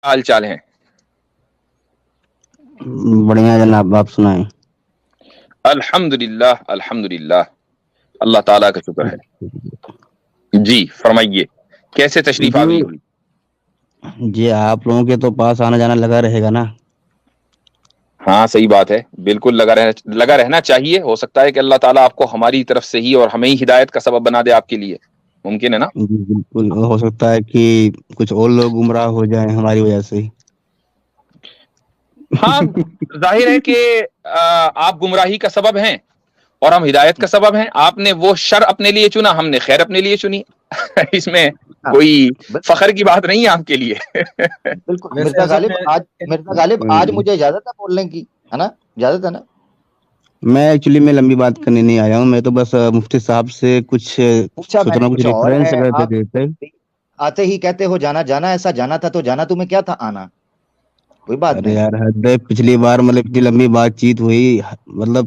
حال چال ہیں؟ بڑھیا جناب، آپ سنائیں۔ الحمدللہ الحمدللہ، اللہ تعالیٰ کا شکر ہے۔ جی فرمائیے، کیسے تشریف جی آوری ہوئی؟ جی آپ لوگوں کے تو پاس آنا جانا لگا رہے گا نا؟ ہاں صحیح بات ہے، بالکل لگا رہنا چاہیے۔ ہو سکتا ہے کہ اللہ تعالیٰ آپ کو ہماری طرف سے ہی اور ہمیں ہی ہدایت کا سبب بنا دے آپ کے لیے، ممکن ہے نا؟ جی بالکل، ہو سکتا ہے کہ کچھ اور لوگ گمراہ ہو جائیں ہماری وجہ سے۔ ہاں ظاہر ہے کہ آپ گمراہی کا سبب ہیں اور ہم ہدایت کا سبب ہیں۔ آپ نے وہ شر اپنے لیے چنا، ہم نے خیر اپنے لیے چنی۔ اس میں کوئی فخر کی بات نہیں ہے آپ کے لیے۔ بالکل مرزا غالب آج مجھے اجازت ہے بولنے کی، ہے نا؟ اجازت ہے نا؟ میں ایکچولی لمبی بات کرنے نہیں آیا ہوں، میں تو بس مفتی صاحب سے کچھ پوچھا میں نے کچھ کچھ اور ریفرنس ہے، اگر دے آپ دیتے۔ آتے ہی کہتے ہو جانا جانا، ایسا جانا تھا تو جانا تمہیں کیا تھا آنا؟ کوئی بات ارے نہیں یار حد ہے، پچھلی بار اتنی لمبی بات چیت ہوئی،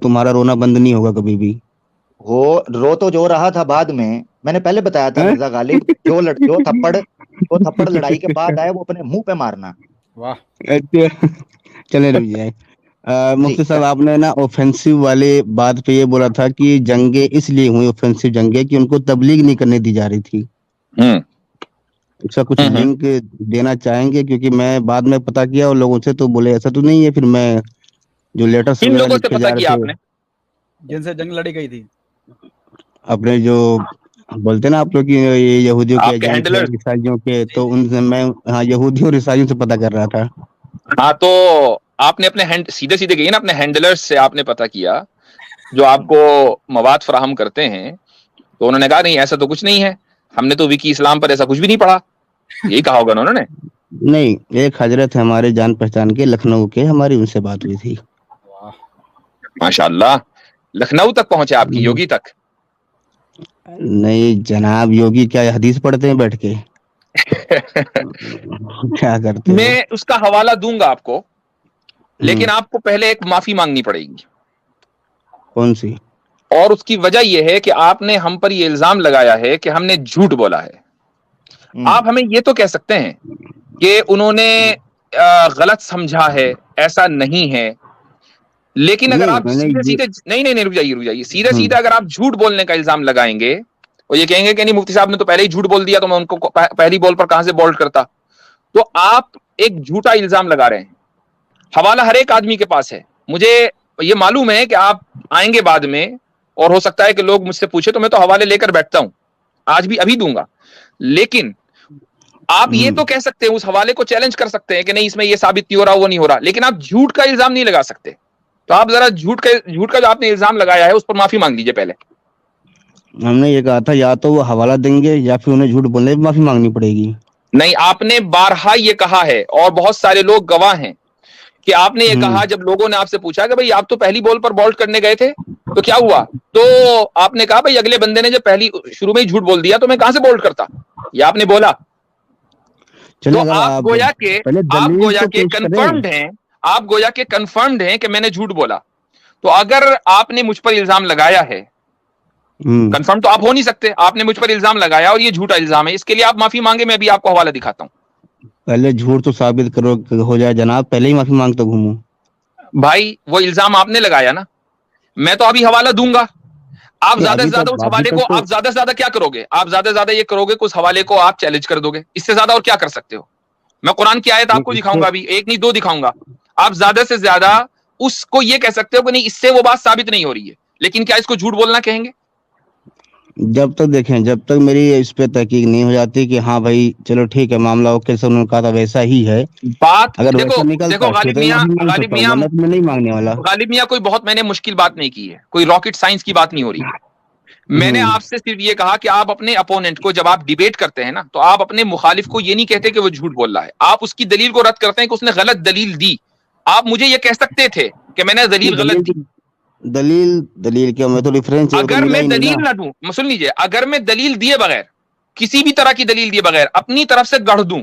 تمہارا رونا بند نہیں ہوگا کبھی بھی۔ ہو رو تو جو رہا تھا بعد میں نے پہلے بتایا تھا مرزا غالب، جو تھپڑ لڑائی کے بعد آئے وہ اپنے منہ پہ مارنا۔ واہ، اچھا چلے رک جائے۔ جی مفتی صاحب آپ نے نا اوفینسو والے بات پہ یہ بولا تھا کہ جنگیں اس لیے ہوئی، اوفینسو جنگیں، کہ ان کو تبلیغ نہیں کرنے دی جا رہی تھی۔ اس کا کچھ لنک دینا چاہیں گے؟ کیونکہ میں بعد میں پتا کیا اور لوگوں سے تو بولے ایسا تو نہیں ہے۔ پھر میں جو لیٹرس کن وغیرہ لوگوں سے لکھے پتہ جا رہے کیا تھے آپ نے؟ جن سے جنگ لڑی گئی تھی، اپنے جو بولتے نا آپ لوگ کی یہودیوں کے آپ کے ایجنٹ ہیں، ہینڈلرز؟ عیسائیوں کے، تو ان سے میں یہودیوں اور عیسائیوں سے پتا کر رہا تھا۔ ہاں تو آپ نے اپنے سیدھے سیدھے گئی نا، اپنے ہینڈلرز سے آپ نے پتہ کیا جو آپ کو مواد فراہم کرتے ہیں، تو انہوں نے کہا نہیں ایسا تو کچھ نہیں ہے، ہم نے تو وکی اسلام پر ایسا کچھ بھی نہیں پڑھا، یہی کہا ہوگا انہوں نے۔ نہیں، ایک حضرت ہمارے جان پہچان کے لکھنؤ کے، ہماری ان سے بات ہوئی تھی۔ ماشاء اللہ، لکھنؤ تک پہنچے آپ کی، یوگی تک؟ نہیں جناب، یوگی کیا حدیث پڑھتے ہیں بیٹھ کے؟ کیا کرتے ہو؟ میں اس کا حوالہ دوں گا آپ کو، لیکن آپ کو پہلے ایک معافی مانگنی پڑے گی۔ کون سی؟ اور اس کی وجہ یہ ہے کہ آپ نے ہم پر یہ الزام لگایا ہے کہ ہم نے جھوٹ بولا ہے۔ آپ ہمیں یہ تو کہہ سکتے ہیں کہ انہوں نے غلط سمجھا ہے، ایسا نہیں ہے، لیکن اگر نہیں آپ میں نے سیدھے سیدھے نہیں رک جائیے سیدھے سیدھے اگر آپ جھوٹ بولنے کا الزام لگائیں گے اور یہ کہیں گے کہ نہیں مفتی صاحب نے تو پہلے ہی جھوٹ بول دیا، تو میں ان کو پہلی بول پر کہاں سے بولڈ کرتا، تو آپ ایک جھوٹا الزام لگا رہے ہیں۔ حوالہ ہر ایک آدمی کے پاس ہے، مجھے یہ معلوم ہے کہ آپ آئیں گے بعد میں اور ہو سکتا ہے کہ لوگ مجھ سے پوچھے، تو میں تو حوالے لے کر بیٹھتا ہوں، آج بھی ابھی دوں گا، لیکن آپ یہ تو کہہ سکتے ہیں، اس حوالے کو چیلنج کر سکتے ہیں کہ نہیں اس میں یہ ثابت نہیں ہو رہا، وہ نہیں ہو رہا، لیکن آپ جھوٹ کا الزام نہیں لگا سکتے۔ تو آپ ذرا جھوٹ کا جو آپ نے الزام لگایا ہے اس پر معافی مانگ لیجیے پہلے۔ ہم نے یہ کہا تھا یا تو وہ حوالہ دیں گے یا پھر انہیں جھوٹ بولنے پہ معافی مانگنی پڑے گی۔ نہیں، آپ نے بارہا یہ کہا ہے اور بہت سارے لوگ گواہ ہیں کہ آپ نے یہ کہا، جب لوگوں نے آپ سے پوچھا کہ بھئی آپ تو پہلی بال پر بولڈ کرنے گئے تھے تو کیا ہوا، تو آپ نے کہا بھئی اگلے بندے نے جب پہلی شروع میں ہی جھوٹ بول دیا تو میں کہاں سے بولڈ کرتا، یہ آپ نے بولا۔ تو آپ گویا کہ کنفرمڈ ہیں، آپ گویا کہ کنفرمڈ ہیں کہ میں نے جھوٹ بولا۔ تو اگر آپ نے مجھ پر الزام لگایا ہے، کنفرم تو آپ ہو نہیں سکتے، آپ نے مجھ پر الزام لگایا اور یہ جھوٹا الزام ہے، اس کے لیے آپ معافی مانگے، میں بھی آپ کو حوالہ دکھاتا ہوں۔ پہلے جھوٹ تو ثابت کرو ہو جائے جناب، پہلے ہی معافی مانگتا گھوموں۔ بھائی وہ الزام آپ نے لگایا نا، میں تو ابھی حوالہ دوں گا، آپ زیادہ سے زیادہ اس حوالے کو آپ زیادہ سے زیادہ کیا کرو گے، آپ زیادہ سے زیادہ یہ کرو گے کہ اس حوالے کو آپ چیلنج کر دو گے، اس سے زیادہ اور کیا کر سکتے ہو؟ میں قرآن کی آیت آپ کو دکھاؤں گا، ابھی ایک نہیں دو دکھاؤں گا، آپ زیادہ سے زیادہ اس کو یہ کہہ سکتے ہو کہ نہیں اس سے وہ بات ثابت نہیں ہو رہی ہے، لیکن کیا اس کو جھوٹ بولنا کہیں گے؟ جب تک دیکھیں، جب تک میری اس پہ تحقیق نہیں ہو جاتی کہ ہاں بھائی چلو ٹھیک ہے معاملہ اوکے، سے انہوں نے کہا تھا ویسا ہی ہے، بات اگر دیکھو ویسا نکلتا ہے غالب پھر میں میاں معافی مانگ سکتا ہوں، ورنہ تو میں نہیں مانگنے والا۔ غالب میاں کوئی بہت میں نے مشکل بات نہیں کی ہے، کوئی راکٹ سائنس کی بات نہیں ہو رہی ہے، میں نے آپ سے صرف یہ کہا کہ آپ اپنے اپوننٹ کو جب آپ ڈیبیٹ کرتے ہیں نا، تو آپ اپنے مخالف کو یہ نہیں کہتے کہ وہ جھوٹ بول رہا ہے، آپ اس کی دلیل کو رد کرتے ہیں کہ اس نے غلط دلیل دی۔ آپ مجھے یہ کہہ سکتے تھے کہ میں نے دلیل غلط دی، دلیل کیا، میں تو ریفرنس اگر میں دلیل نہ دوں، سن لیجئے، اگر میں دلیل دیے بغیر، کسی بھی طرح کی دلیل دیے بغیر اپنی طرف سے گڑھ دوں،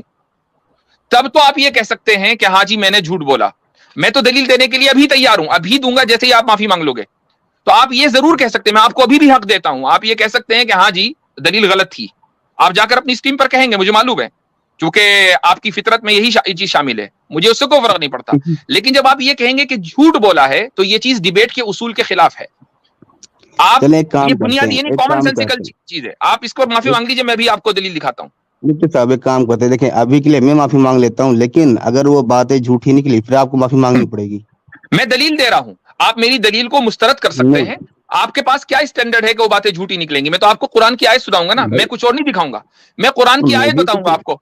تب تو آپ یہ کہہ سکتے ہیں کہ ہاں جی میں نے جھوٹ بولا، میں تو دلیل دینے کے لیے ابھی تیار ہوں، ابھی دوں گا جیسے ہی آپ معافی مانگ لو گے، تو آپ یہ ضرور کہہ سکتے ہیں، میں آپ کو ابھی بھی حق دیتا ہوں، آپ یہ کہہ سکتے ہیں کہ ہاں جی دلیل غلط تھی، آپ جا کر اپنی اسٹریم پر کہیں گے، مجھے معلوم ہے، کیونکہ آپ کی فطرت میں یہی چیز شامل ہے, مجھے اس سے کوئی فرق نہیں پڑتا. لیکن جب آپ یہ کہیں گے کہ جھوٹ بولا ہے تو یہ چیز ڈیبیٹ کے اصول کے خلاف ہے. آپ یہ بنیادی یعنی کامن سینسیکل چیز ہے, آپ اس کو معافی مانگ لیجیے, میں بھی آپ کو دلیل دکھاتا ہوں. مفتی صاحب ایک کام کرتے ہیں, دیکھیں ابھی کے لیے میں معافی مانگ لیتا ہوں, لیکن اگر وہ باتیں جھوٹی نکلی پھر آپ کو معافی مانگنی پڑے گی. میں دلیل دے رہا ہوں, آپ میری دلیل کو مسترد کر سکتے ہیں. آپ کے پاس کیا اسٹینڈرڈ ہے کہ وہ باتیں جھوٹی نکلیں گی؟ میں تو آپ کو قرآن کی آیت سناؤں گا نا, میں کچھ اور نہیں دکھاؤں گا, میں قرآن کی آیت بتاؤں گا آپ کو.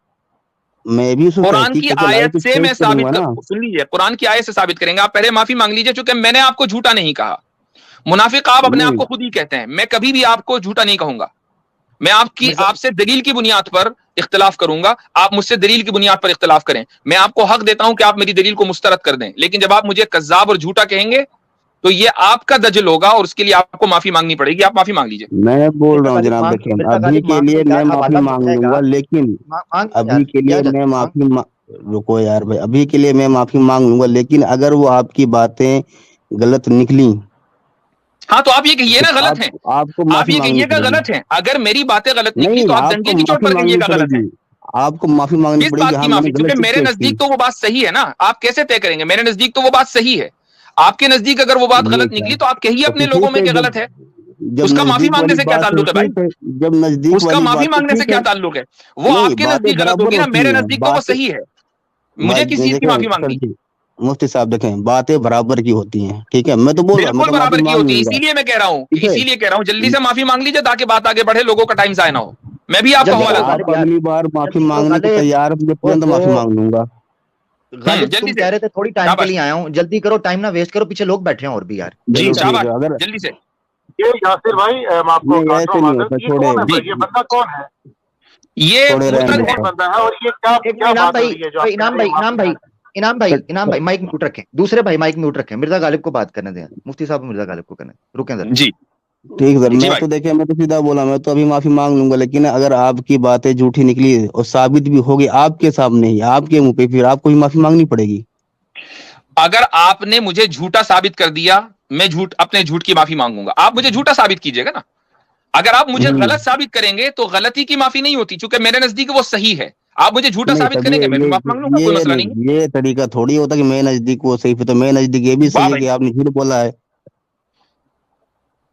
میں بھی قرآن کی آیت سے میں ثابت سن لیجیے, قرآن کی آیت سے ثابت کریں گے. آپ پہلے معافی مانگ لیجیے, چونکہ میں نے آپ کو جھوٹا نہیں کہا. منافق آپ اپنے آپ کو خود ہی کہتے ہیں, میں کبھی بھی آپ کو جھوٹا نہیں کہوں گا. میں آپ سے دلیل کی بنیاد پر اختلاف کروں گا, آپ مجھ سے دلیل کی بنیاد پر اختلاف کریں. میں آپ کو حق دیتا ہوں کہ آپ میری دلیل کو مسترد کر دیں, لیکن جب آپ مجھے کذاب اور جھوٹا کہیں گے تو یہ آپ کا دجل ہوگا اور اس کے لیے آپ کو معافی مانگنی پڑے گی. آپ معافی مانگ لیجیے. میں بول رہا ہوں جناب, دیکھیں ابھی کے لیے میں معافی مانگ لوں گا, لیکن ابھی کے لیے میں معافی رکو یار بھائی, ابھی کے لیے میں معافی مانگ لوں گا, لیکن اگر وہ آپ کی باتیں غلط نکلی, ہاں تو آپ یہ کہیے نا غلط ہیں, آپ کو آپ معافی یہ مانگنی کہیے گا پڑے گی. غلط ہیں. اگر میری باتیں غلط نکلی نہیں, تو آپ آپ ڈنڈے کو کی چوٹ معافی پر کہیے مانگنی گا پڑے غلط ہے. گی, آپ کو معافی مانگنی کس پڑے گی. بات ہاں کی میں نے معافی؟ غلط کیونکہ چیز میرے پیش کی. نزدیک تو وہ بات صحیح ہے نا, آپ کیسے طے کریں گے؟ میرے نزدیک تو وہ بات صحیح ہے, آپ کے نزدیک اگر وہ بات یہ غلط کیا نکلی تو آپ کہیے تو اپنے پھر لوگوں ٹھیک میں ہے, کہ غلط ہے. جب اس کا معافی نزدیک مانگنے والی سے کیا بات تعلق ہے ہوتی بھائی؟ جب نزدیک اس کا والی معافی بات تو مانگنے سے ٹھیک کیا ہے. تعلق ہے؟ وہ نہیں, آپ کے باتیں نزدیک غلط برابر ہوگی نا, ہوتی میرے ہیں. نزدیک تو وہ صحیح ہے. مجھے کس چیز کی معافی مانگنی؟ مفتی صاحب دیکھیں, باتیں برابر کی ہوتی ہیں, ٹھیک ہے, میں تو بول رہا ہوں, میں بالکل تو معافی برابر کی مانگ ہوتی ہے, لوں اسی گا, لیے میں کہہ رہا ہوں, ٹھیک ہے. اسی لیے کہہ رہا ہوں جلدی سے معافی مانگ لیجیے تاکہ بات آگے بڑھے, لوگوں کا ٹائم ضائع نہ ہو. میں بھی آپ کو حوالہ دوں آپ اگلی بار معافی مانگنے کو تیار ہیں, ترنت معافی مانگ لوں گا. غالب جلدی تم سے, کہہ رہے تھے تھوڑی ٹائم کے شاباش. لیے آیا ہوں, جلدی کرو, ٹائم نہ ویسٹ کرو, پیچھے لوگ بیٹھے ہیں اور بھی یار. جی چلو ٹھیک شاباش, ہے. اگر جلدی سے. یہ یاسر بھائی, میں آپ کو نہیں کاٹ رہا ایسے ہوں نہیں معذرت, ہوتا, یہ چھوڑے, کون ہے جی بھائی, یہ بندہ کون ہے, یہ چھوڑے رہنے مرتد دو. ہے. کون بندہ ہے, اور یہ کیا انعام بات ہو بھائی, رہی ہے جو آپ انعام بھائی, انعام بھائی, انعام بھائی مائک میوٹ رکھیں, دوسرے بھائی مائک میوٹ رکھیں, مرزا غالب کو بات کرنے دیں, مفتی صاحب مرزا غالب کو کرنے رکیں ذرا. جی ٹھیک سر, جی میں بھائی. تو دیکھیں, میں تو سیدھا بولا, میں تو ابھی معافی مانگ لوں گا, لیکن اگر آپ کی باتیں جھوٹی نکلی اور ثابت بھی ہوگی آپ کے سامنے ہی, آپ کے منہ پہ, پھر آپ کو بھی معافی مانگنی پڑے گی. اگر آپ نے مجھے جھوٹا ثابت کر دیا, میں اپنے جھوٹ کی معافی مانگوں گا. آپ مجھے جھوٹا ثابت کیجیے گا نا. اگر آپ مجھے غلط ثابت کریں گے تو غلطی کی معافی نہیں ہوتی, چونکہ میرے نزدیک وہ صحیح ہے. آپ مجھے جھوٹا نہیں ثابت تب کریں گے, میں بھی معافی مانگ لوں گا, کوئی مسئلہ نہیں ہے. یہ طریقہ تھوڑی ہوتا کہ میں نزدیک وہ صحیح, پھر تو میں نزدیک یہ بھی واہ صحیح ہے بھائی, کہ آپ نے جھوٹ بولا ہے.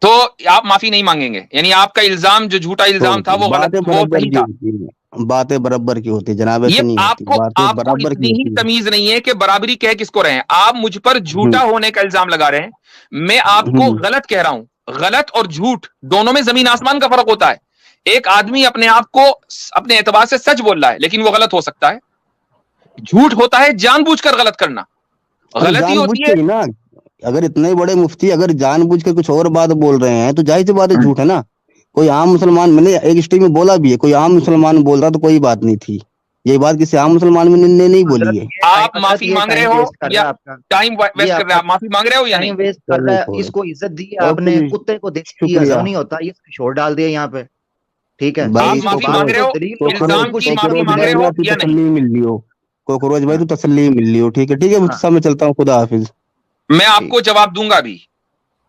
تو آپ معافی نہیں مانگیں گے, یعنی آپ کا الزام جو جھوٹا الزام تھا وہ غلط, باتیں وہ برابر صحیح کی تھا. ہوتی ہیں, باتیں برابر کی ہوتی ہے جناب, یہ ایسے نہیں ہوتی, باتیں آپ کو برابر کی اتنی ہی ہوتی تمیز نہیں ہے کہ برابری کہہ کس کو رہے ہیں. آپ مجھ پر ہے. جھوٹا ہونے کا الزام لگا رہے ہیں, میں آپ کو غلط کہہ رہا ہوں. غلط اور جھوٹ دونوں میں زمین آسمان کا فرق ہوتا ہے. ایک آدمی اپنے آپ کو اپنے اعتبار سے سچ بول رہا ہے, لیکن وہ غلط ہو سکتا ہے. جھوٹ ہوتا ہے جان بوجھ کر غلط کرنا, ارے غلطی جان بوجھ ہوتی کے ہے. ہی نا, اگر اتنے بڑے مفتی اگر جان بوجھ کے کچھ اور بات بول رہے ہیں تو ظاہر سی بات ہے جھوٹ ہے نا. کوئی عام مسلمان, میں نے ایک اسٹیج میں بولا بھی ہے, کوئی عام مسلمان بول رہا تو کوئی بات نہیں تھی, یہ بات کسی عام مسلمان میں نے نہیں بولی ہے. آپ معافی مانگ رہے ہو یا ٹائم ویسٹ کر رہے ہیں؟ آپ معافی مانگ رہے ہو یا نہیں؟ ٹائم ویسٹ کر رہا ہے, اس کو عزت دی آپ اوکے نے, جی, کتے کو دیکھی شکریہ ہضم نہیں ہوتا, یہ شور ڈال دیا یہاں پہ, ٹھیک ہے. بھائی. آپ معافی مانگ رہے ہو, الزام کی معافی کوکروچ مانگ بھائی رہے ہو نا, تو یا نہیں؟ تسلی مل لی ہو, کوکروچ بھائی تو تسلی مل لی ہو, ٹھیک ہے, ٹھیک ہے مفتی صاحب, میں چلتا ہوں, خدا حافظ. میں آپ کو جواب دوں گا,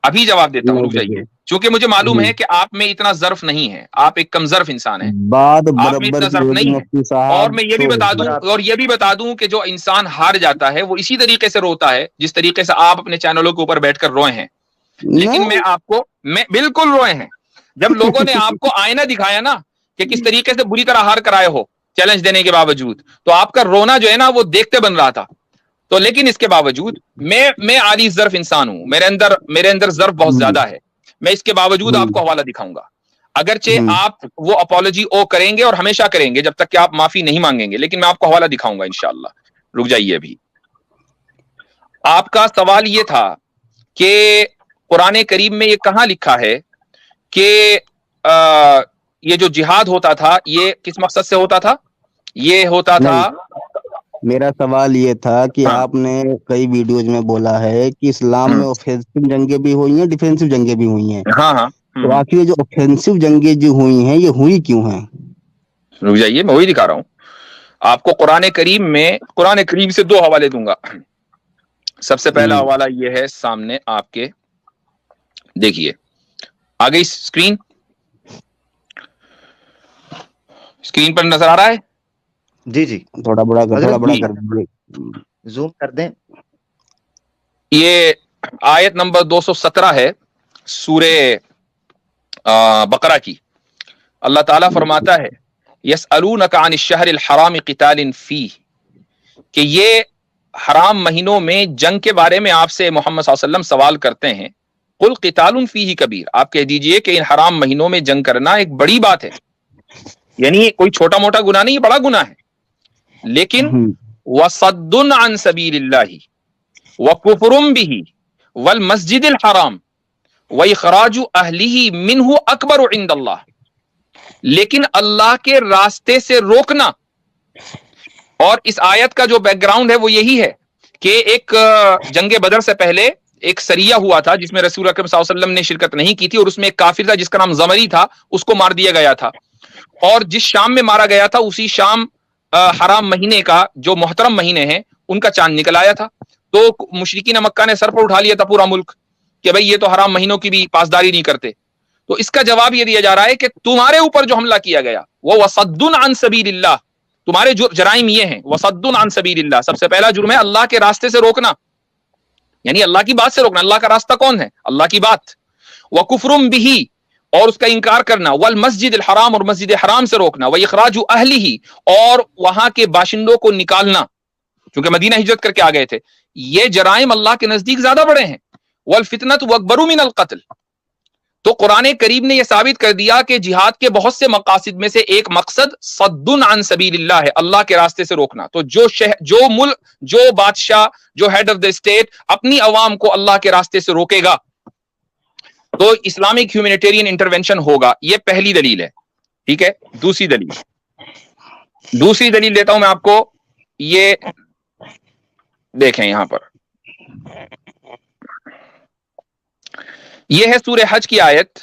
ابھی جواب دیتا ہوں, رک جائیے, چونکہ مجھے معلوم ہے کہ آپ میں اتنا ظرف نہیں ہے, آپ ایک کم ظرف انسان ہیں, بات آپ میں برابر اتنا کی ظرف ہوگی نہیں ہے. مفتی اور صاحب میں یہ بھی تو بتا دوں, اور یہ بھی بتا دوں کہ جو انسان ہار جاتا ہے وہ اسی طریقے سے روتا ہے جس طریقے سے آپ اپنے چینلوں کے اوپر بیٹھ کر روئے ہیں. لیکن میں بالکل روئے ہیں جب لوگوں نے آپ کو آئینہ دکھایا نا کہ کس طریقے سے بری طرح ہار کر آئے ہو چیلنج دینے کے باوجود, تو آپ کا رونا جو ہے نا وہ دیکھتے بن رہا تھا. تو لیکن اس کے باوجود میں عالی ظرف انسان ہوں, میرے اندر ظرف بہت زیادہ ہے. میں اس کے باوجود آپ کو حوالہ دکھاؤں گا, اگرچہ آپ وہ اپالوجی کریں گے اور ہمیشہ کریں گے جب تک کہ آپ معافی نہیں مانگیں گے, لیکن میں آپ کو حوالہ دکھاؤں گا انشاءاللہ. رک جائیے ابھی. آپ کا سوال یہ تھا کہ قرآن کریم میں یہ کہاں لکھا ہے کہ یہ جو جہاد ہوتا تھا یہ کس مقصد سے ہوتا تھا؟ یہ ہوتا تھا, میرا سوال یہ تھا کہ آپ نے کئی ویڈیوز میں بولا ہے کہ اسلام میں اوفینسو جنگیں بھی ہوئی ہیں, ڈیفینسو جنگیں بھی ہوئی ہیں, تو آخر جو اوفینسو جنگیں جو ہوئی ہیں یہ ہوئی کیوں ہیں؟ رک جائیے, میں وہی دکھا رہا ہوں آپ کو. قرآن کریم سے 2 حوالے دوں گا. سب سے پہلا حوالہ یہ ہے سامنے آپ کے, دیکھیے آ گئی اسکرین پر نظر آ رہا ہے؟ جی جی تھوڑا بڑا حضرت کر دیجیے. زوم کر دیں. یہ آیت نمبر 217 ہے سورہ بقرہ کی. اللہ تعالیٰ فرماتا ہے یسألونک عن الشہر الحرام قتال فیہ، کہ یہ حرام مہینوں میں جنگ کے بارے میں آپ سے محمد صلی اللہ علیہ وسلم سوال کرتے ہیں. قل قتال فیہ کبیر، آپ کہہ دیجئے کہ ان حرام مہینوں میں جنگ کرنا ایک بڑی بات ہے، یعنی کوئی چھوٹا موٹا گناہ نہیں، یہ بڑا گناہ ہے. لیکن وصد عن سبیل اللہ وکفر بہ والمسجد الحرام واخراج اہلہ منہ اکبر عند اللہ، لیکن اللہ کے راستے سے روکنا. اور اس آیت کا جو بیک گراؤنڈ ہے وہ یہی ہے کہ ایک جنگ بدر سے پہلے ایک سریہ ہوا تھا جس میں رسول اکرم صلی اللہ علیہ وسلم نے شرکت نہیں کی تھی، اور اس میں ایک کافر تھا جس کا نام زمری تھا، اس کو مار دیا گیا تھا. اور جس شام میں مارا گیا تھا اسی شام حرام مہینے کا جو محترم مہینے ہیں ان کا چاند نکل آیا تھا. تو مشرکین مکہ نے سر پر اٹھا لیا تھا پورا ملک کہ بھئی یہ تو حرام مہینوں کی بھی پاسداری نہیں کرتے. تو اس کا جواب یہ دیا جا رہا ہے کہ تمہارے اوپر جو حملہ کیا گیا وہ وصد عن سبیل اللہ، تمہارے جرائم یہ ہیں. وصد عن سبیل اللہ، سب سے پہلا جرم ہے اللہ کے راستے سے روکنا، یعنی اللہ کی بات سے روکنا. اللہ کا راستہ کون ہے؟ اللہ کی بات. وکفر بہ، اور اس کا انکار کرنا. والمسجد الحرام، اور مسجد حرام سے روکنا. واخراج اہلہ، اور وہاں کے باشندوں کو نکالنا، چونکہ مدینہ ہجرت کر کے آ گئے تھے. یہ جرائم اللہ کے نزدیک زیادہ بڑے ہیں. والفتنۃ اکبر من القتل. تو قرآن کریم نے یہ ثابت کر دیا کہ جہاد کے بہت سے مقاصد میں سے ایک مقصد صد عن سبیل اللہ ہے، اللہ کے راستے سے روکنا. تو جو ملک، جو بادشاہ، جو ہیڈ آف دا اسٹیٹ اپنی عوام کو اللہ کے راستے سے روکے گا تو اسلامک ہیومینیٹیرین انٹرونشن ہوگا. یہ پہلی دلیل ہے. ٹھیک ہے. دوسری دلیل دیتا ہوں میں آپ کو. یہ دیکھیں یہاں پر، یہ ہے سورہ حج کی آیت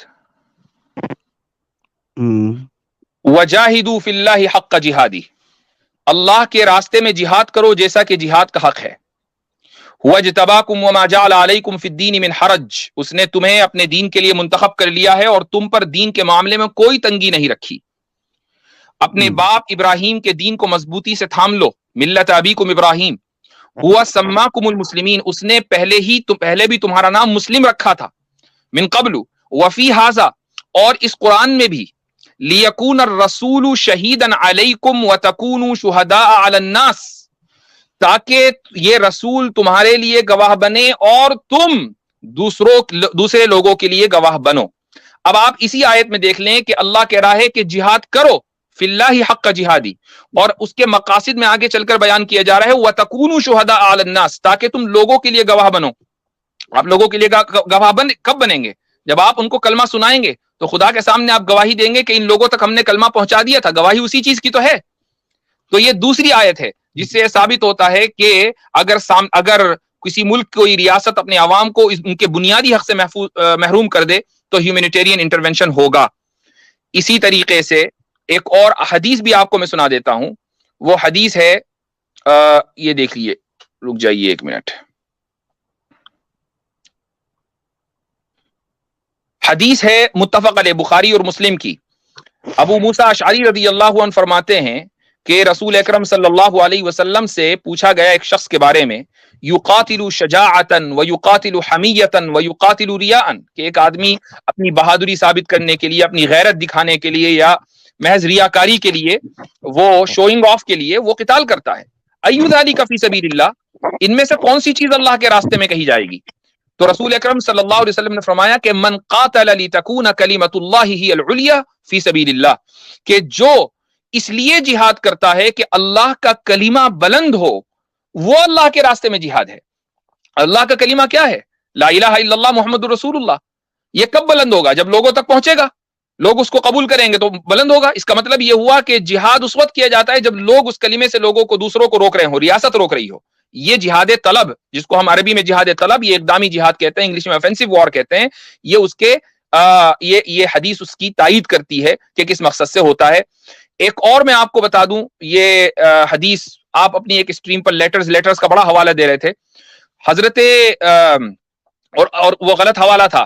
وَجَاهِدُوا فِي اللَّهِ حَقَّ جِهَادِهِ، اللہ کے راستے میں جہاد کرو جیسا کہ جہاد کا حق ہے. وَاجْتَبَاكُمْ وَمَا جَعَلَ عَلَيْكُمْ فِي الدِّينِ مِنْ حَرَجٍ، اس نے تمہیں اپنے دین کے لیے منتخب کر لیا ہے اور تم پر دین کے معاملے میں کوئی تنگی نہیں رکھی. اپنے باپ ابراہیم کے دین کو مضبوطی سے تھام لو. ملت ابیکم ابراہیم ہوا سماکم المسلمین، اس نے پہلے بھی تمہارا نام مسلم رکھا تھا. من قبل وفی ھذا، اور اس قرآن میں بھی لیکون الرسول شہیدا علیکم وتکونوا شہداء علی الناس، تاکہ یہ رسول تمہارے لیے گواہ بنے اور تم دوسرے لوگوں کے لیے گواہ بنو. اب آپ اسی آیت میں دیکھ لیں کہ اللہ کہہ رہا ہے کہ جہاد کرو فی اللہ حق جہادی، اور اس کے مقاصد میں آگے چل کر بیان کیا جا رہا ہے وتکونوا شہداء علی الناس، تاکہ تم لوگوں کے لیے گواہ بنو. آپ لوگوں کے لیے گواہ کب بنیں گے؟ جب آپ ان کو کلمہ سنائیں گے تو خدا کے سامنے آپ گواہی دیں گے کہ ان لوگوں تک ہم نے کلمہ پہنچا دیا تھا. گواہی اسی چیز کی تو ہے. تو یہ دوسری آیت ہے جس سے ثابت ہوتا ہے کہ اگر کسی ملک کوئی ریاست اپنے عوام کو ان کے بنیادی حق سے محروم کر دے تو ہیومینیٹیرین انٹرونشن ہوگا. اسی طریقے سے ایک اور حدیث بھی آپ کو میں سنا دیتا ہوں. وہ حدیث ہے، یہ دیکھ لیے، رک جائیے ایک منٹ. حدیث ہے متفق علیہ، بخاری اور مسلم کی. ابو موسیٰ اشعری رضی اللہ عنہ فرماتے ہیں کہ رسول اکرم صلی اللہ علیہ وسلم سے پوچھا گیا ایک شخص کے بارے میں، یقاتل شجاعتا ویقاتل حمیتا ویقاتل ریاء، کہ ایک آدمی اپنی بہادری ثابت کرنے کے لیے، اپنی غیرت دکھانے کے لیے، یا محض ریاکاری کے لیے، وہ شوئنگ آف کے لیے وہ قتال کرتا ہے. ای ذالک فی سبیل اللہ، ان میں سے کون سی چیز اللہ کے راستے میں کہی جائے گی؟ تو رسول اکرم صلی اللہ علیہ وسلم نے فرمایا کہ من قاتل لتکون کلمۃ اللہ ہی العلیٰ فی سبیل اللہ، کہ جو اس لیے جہاد کرتا ہے کہ اللہ کا کلمہ بلند ہو، وہ اللہ کے راستے میں جہاد ہے. اللہ کا کلمہ کیا ہے؟ لا الہ الا اللہ محمد رسول اللہ. یہ کب بلند ہوگا؟ جب لوگوں تک پہنچے گا، لوگ اس کو قبول کریں گے تو بلند ہوگا. اس کا مطلب یہ ہوا کہ جہاد اس وقت کیا جاتا ہے جب لوگ اس کلمے سے لوگوں کو، دوسروں کو روک رہے ہوں، ریاست روک رہی ہو. یہ جہاد طلب، جس کو ہم عربی میں جہاد طلب، یہ اقدامی جہاد کہتے ہیں، انگلش میں آفینسو وار کہتے ہیں. یہ اس کے یہ حدیث اس کی تائید کرتی ہے کہ کس مقصد سے ہوتا ہے. ایک اور میں آپ کو بتا دوں، یہ حدیث آپ اپنی ایک اسٹریم پر لیٹرز کا بڑا حوالہ دے رہے تھے حضرت، اور وہ غلط حوالہ تھا.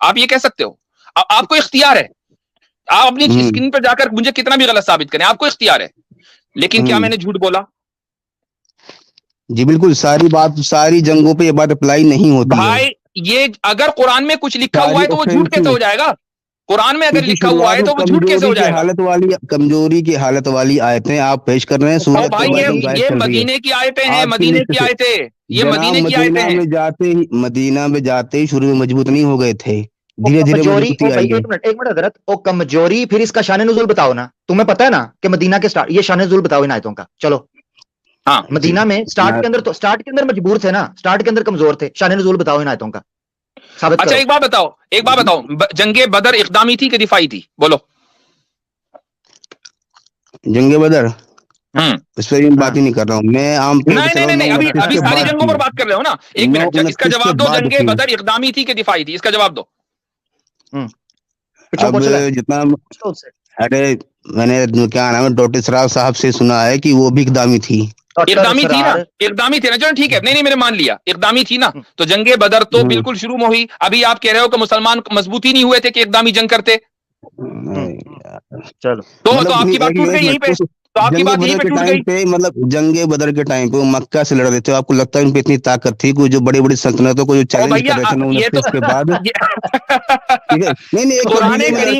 آپ یہ کہہ سکتے ہو؟ آپ کو اختیار ہے، آپ اپنی اسکرین پر جا کر مجھے کتنا بھی غلط ثابت کریں، آپ کو اختیار ہے، لیکن کیا میں نے جھوٹ بولا؟ جی بالکل، ساری جنگوں پہ یہ بات اپلائی نہیں ہوتی ہے بھائی یہ اگر قرآن میں کچھ لکھا ہوا ہے تو وہ جھوٹ کیسے ہو جائے گا؟ قرآن میں اگر لکھا ہوا ہے تو وہ جھوٹ کیسے ہو جائے گا؟ کمزوری کی حالت والی آیتیں آپ پیش کر رہے ہیں. اور بھائی یہ مدینے کی آیتیں ہیں، مدینے کی آیتیں، یہ مدینے کی آیتیں ہیں. مدینہ میں جاتے ہی شروع میں مجبوط نہیں ہو گئے تھے، دھیرے دھیرے مضبوطی آئی ہے. ایک منٹ حضرت، وہ کمزوری پھر اس کا شان نزول بتاؤ نا. تمہیں پتا ہے نا کہ مدینہ کے یہ شان نزول بتاؤ ان آیتوں کا. چلو ہاں مدینہ میں سٹارٹ کے اندر مجبور تھے نا، سٹارٹ کے اندر کمزور تھے. شان نزول بتاؤ ان آیتوں کا. اچھا ایک بات بتاؤ، جنگ بدر اقدامی تھی کہ دفاعی تھی؟ بولو. جنگ بدر اس پہ بات ہی نہیں کر رہا ہوں میں، عام طور پہ نہیں ابھی ساری جنگوں پر بات کر رہے ہو نا. ایک منٹ اس کا جواب دو، جنگ بدر اقدامی تھی کہ دفاعی تھی؟ اس کا جواب دو. اب جتنا ارے میں نے کیا نام ہے ڈاکٹر اسراف صاحب سے سنا ہے کہ وہ بھی اقدامی تھی. اقدامی تھی نا، اقدامی تھی نا. چلو ٹھیک ہے، نہیں میں نے مان لیا اقدامی تھی نا. تو جنگ بدر تو بالکل شروع میں ہوئی. ابھی آپ کہہ رہے ہو کہ مسلمان مضبوط ہی نہیں ہوئے تھے کہ اقدامی جنگ کرتے. چلو تو آپ کی بات ٹوٹ گئی یہیں پہ. تو آپ کی بات یہیں پہ ٹوٹ گئی. مطلب جنگ بدر کے ٹائم پہ مکہ سے لڑ رہے تھے، آپ کو لگتا ہے ان پہ اتنی طاقت تھی؟ کوئی جو بڑی بڑی سلطنتوں کو جو چیلنج کر رہے تھے 1929 کے بعد.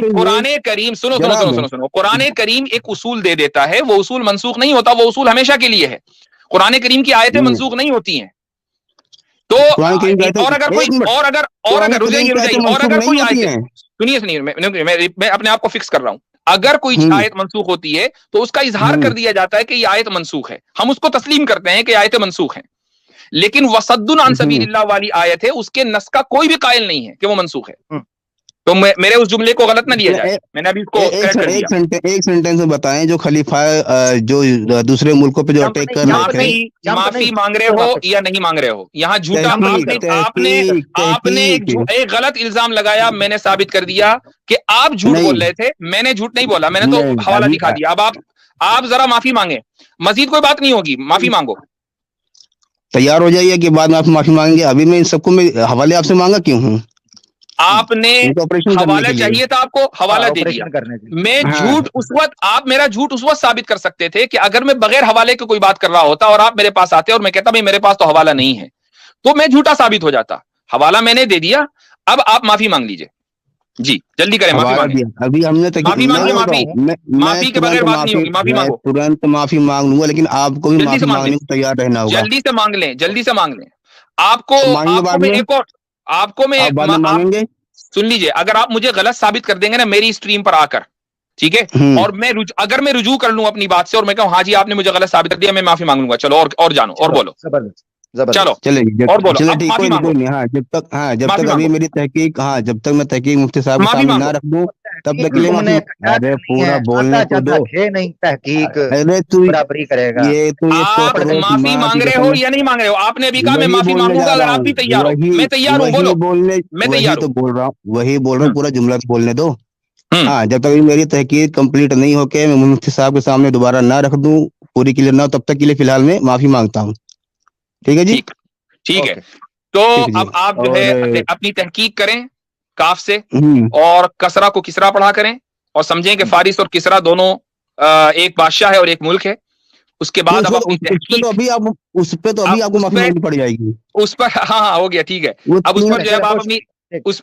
قرآن کریم سنو قرآن کریم ایک اصول دے دیتا ہے، وہ اصول منسوخ نہیں ہوتا، وہ اصول ہمیشہ کے لیے ہے. قرآن کریم کی آیتیں منسوخ نہیں ہوتی ہیں. تو اور اگر کوئی آیت سنیے میں اپنے آپ کو فکس کر رہا ہوں. اگر کوئی آیت منسوخ ہوتی ہے تو اس کا اظہار کر دیا جاتا ہے کہ یہ آیت منسوخ ہے. ہم اس کو تسلیم کرتے ہیں کہ آیتیں منسوخ ہیں. لیکن وصد عن سبیل اللہ والی آیت ہے، اس کے نص کا کوئی بھی قائل نہیں ہے کہ وہ منسوخ ہے. تو میرے اس جملے کو غلط نہ لیا جائے. میں نے ابھی اس کو ایک سینٹینس میں بتائیں، جو خلیفہ جو دوسرے ملکوں پہ جو اٹیک کر رہے تھے، معافی مانگ رہے ہو یا نہیں مانگ رہے ہو؟ یہاں جھوٹا آپ نے ایک غلط الزام لگایا، میں نے ثابت کر دیا کہ آپ جھوٹ بول رہے تھے. میں نے جھوٹ نہیں بولا، میں نے تو حوالہ دکھا دیا. اب آپ ذرا معافی مانگیں، مزید کوئی بات نہیں ہوگی، معافی مانگو. تیار ہو جائیے کہ بعد میں آپ معافی مانگیں گے. ابھی میں ان سب کو میں حوالے آپ سے مانگا کیوں ہوں؟ آپ نے حوالہ چاہیے تھا، آپ کو حوالہ دے دیا. میں جھوٹ اس وقت، آپ میرا جھوٹ اس وقت ثابت کر سکتے تھے کہ اگر میں بغیر حوالے کے کوئی بات کر رہا ہوتا اور آپ میرے پاس آتے اور میں کہتا بھائی میرے پاس تو حوالہ نہیں ہے، تو میں جھوٹا ثابت ہو جاتا. حوالہ میں نے دے دیا، اب آپ معافی مانگ لیجئے. جی جلدی کریں، معافی مانگیں. ابھی ہم نے معافی کے بغیر بات نہیں ہوگی. معافی مانگو، ترنت معافی مانگ لوں گا، لیکن آپ کو بھی معافی مانگنے کو تیار رہنا ہوگا. جلدی سے مانگ لیں، جلدی سے مانگ لیں. آپ کو میں مانگیں گے. سن لیجئے، اگر آپ مجھے غلط ثابت کر دیں گے نا میری اسٹریم پر آ کر، ٹھیک ہے، اور اگر میں رجوع کر لوں اپنی بات سے اور میں کہوں ہاں جی آپ نے مجھے غلط ثابت کر دیا، میں معافی مانگ لوں گا. چلو اور جانو اور بولو. چلو اور بولو. جب تک ابھی میری تحقیق، جب تک میں تحقیق مفتی صاحب کے سامنے نہ رکھ دوں تب تک کے لیے ارے پورا بولنے کو دو. تحقیق برابری کرے گا. آپ معافی مانگ رہے ہو یا نہیں مانگ رہے ہو؟ آپ نے ابھی کہا میں معافی مانگوں گا اگر آپ بھی تیار ہو. میں تیار ہوں، بولو. میں تیار ہوں، بول رہا ہوں پورا جملہ بولنے دو. ہاں جب تک میری تحقیق کمپلیٹ نہیں ہو کے میں مفتی صاحب کے سامنے دوبارہ نہ رکھ دوں، پوری کلیئر نہ ہو، تب تک کے لیے فی الحال میں معافی مانگتا ہوں. ٹھیک ہے جی، ٹھیک ہے. تو اب آپ جو ہے اپنی تحقیق کریں کاف سے، اور کسرا کو کسرا پڑھا کریں، اور سمجھیں کہ فارس اور کسرا دونوں ایک بادشاہ ہے اور ایک ملک ہے. اس کے بعد اب اپنی تحقیق، اس پہ تو ابھی آپ کو معافی مانگنی پڑ جائے گی. اس پر ہاں ہو گیا، ٹھیک ہے. اب اس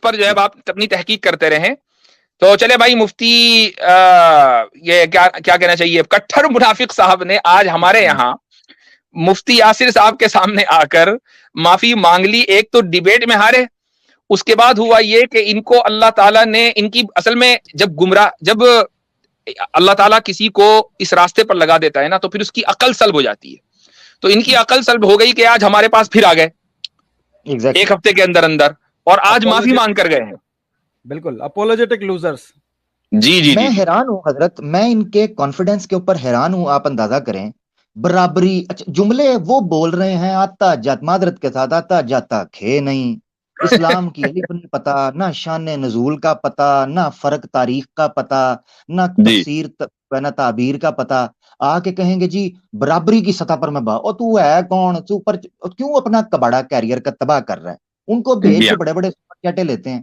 پر جو ہے آپ اپنی تحقیق کرتے رہیں. تو چلے بھائی، مفتی یہ کیا کہنا چاہیے، کٹھر منافق صاحب نے آج ہمارے یہاں مفتی یاسر صاحب کے سامنے آ کر معافی مانگ لی. ایک تو ڈیبیٹ میں ہارے، اس کے بعد ہوا یہ کہ ان کو اللہ تعالیٰ نے ان کی اصل میں جب اللہ تعالیٰ کسی کو اس راستے پر لگا دیتا ہے نا تو پھر اس کی عقل سلب ہو جاتی ہے. تو ان کی عقل سلب ہو گئی کہ آج ہمارے پاس پھر آ گئے ایک ہفتے کے اندر اور آج معافی مانگ کر گئے ہیں. بالکل اپولوجیٹک لوزرز. جی میں حیران ہوں حضرت، میں ان کے کانفیڈنس کے اوپر حیران ہوں. آپ اندازہ کریں، برابری جملے وہ بول رہے ہیں، آتا جاتا معذرت کے ساتھ آتا جاتا کھے نہیں، اسلام کی الف نہیں پتا، نہ شان نزول کا پتا، نہ فرق تاریخ کا پتا، نہ تفسیر نہ تعبیر کا پتا. آ کے کہیں گے جی برابری کی سطح پر میں اور تو ہے کون، تو کیوں اپنا کباڑا کیریئر کا تباہ کر رہا ہے. ان کو بھیج کے بڑے بڑے چٹے لیتے ہیں.